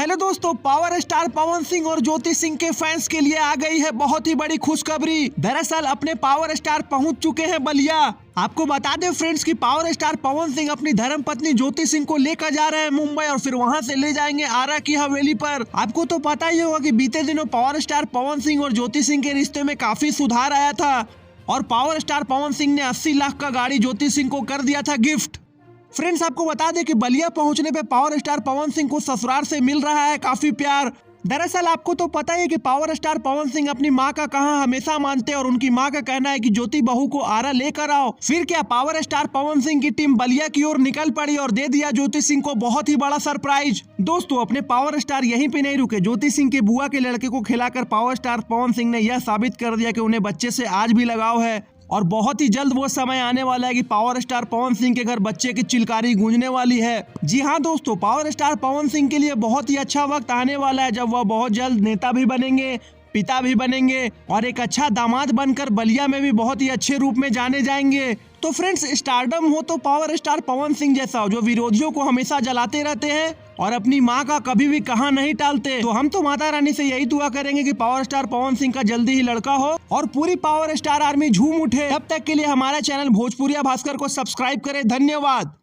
Hello दोस्तों, power star Pawan Singh और ज्योति सिंह के फैंस के लिए आ गई है बहुत ही बड़ी खुशखबरी। दरअसल अपने पावर स्टार पहुंच चुके हैं बलिया। आपको बता दें फ्रेंड्स कि पावर स्टार पवन सिंह अपनी धर्मपत्नी ज्योति सिंह को लेकर जा रहे हैं मुंबई और फिर वहां से ले जाएंगे आरा की हवेली पर। आपको तो पता ही होगा कि बीते दिनों पावर स्टार पवन सिंह और ज्योति सिंह के रिश्ते में काफी सुधार आया था और पावर स्टार पवन सिंह ने 80 लाख का गाड़ी ज्योति सिंह को कर दिया था गिफ्ट। फ्रेंड्स, आपको बता दें कि बलिया पहुंचने पे पावर स्टार पवन सिंह को ससुराल से मिल रहा है काफी प्यार। दरअसल आपको तो पता ही है कि पावर स्टार पवन सिंह अपनी मां का कहा हमेशा मानते हैं और उनकी मां का कहना है कि ज्योति बहू को आरा लेकर आओ। फिर क्या, पावर स्टार पवन सिंह की टीम बलिया की ओर निकल पड़ी और दे दिया ज्योति सिंह को बहुत ही बड़ा सरप्राइज। दोस्तों, अपने पावर स्टार यहीं पे नहीं रुके। ज्योति सिंह के बुआ के लड़के को खिलाकर पावर स्टार पवन सिंह ने यह साबित कर दिया कि उन्हें बच्चे से आज भी लगाव है और बहुत ही जल्द वो समय आने वाला है कि पावर स्टार पवन सिंह के घर बच्चे की चिलकारी गूंजने वाली है। जी हाँ दोस्तों, पावर स्टार पवन सिंह के लिए बहुत ही अच्छा वक्त आने वाला है जब वह बहुत जल्द नेता भी बनेंगे, पिता भी बनेंगे और एक अच्छा दामाद बनकर बलिया में भी बहुत ही अच्छे रूप में जाने जाएंगे। तो फ्रेंड्स, स्टारडम हो तो पावर स्टार पवन सिंह जैसा हो, जो विरोधियों को हमेशा जलाते रहते हैं और अपनी मां का कभी भी कहा नहीं टालते। तो हम तो माता रानी से यही दुआ करेंगे कि पावर स्टार पवन सिंह का जल्दी ही लड़का हो और पूरी पावर स्टार आर्मी झूम उठे। तब तक के लिए हमारा चैनल भोजपुरिया भास्कर को सब्सक्राइब करें। धन्यवाद।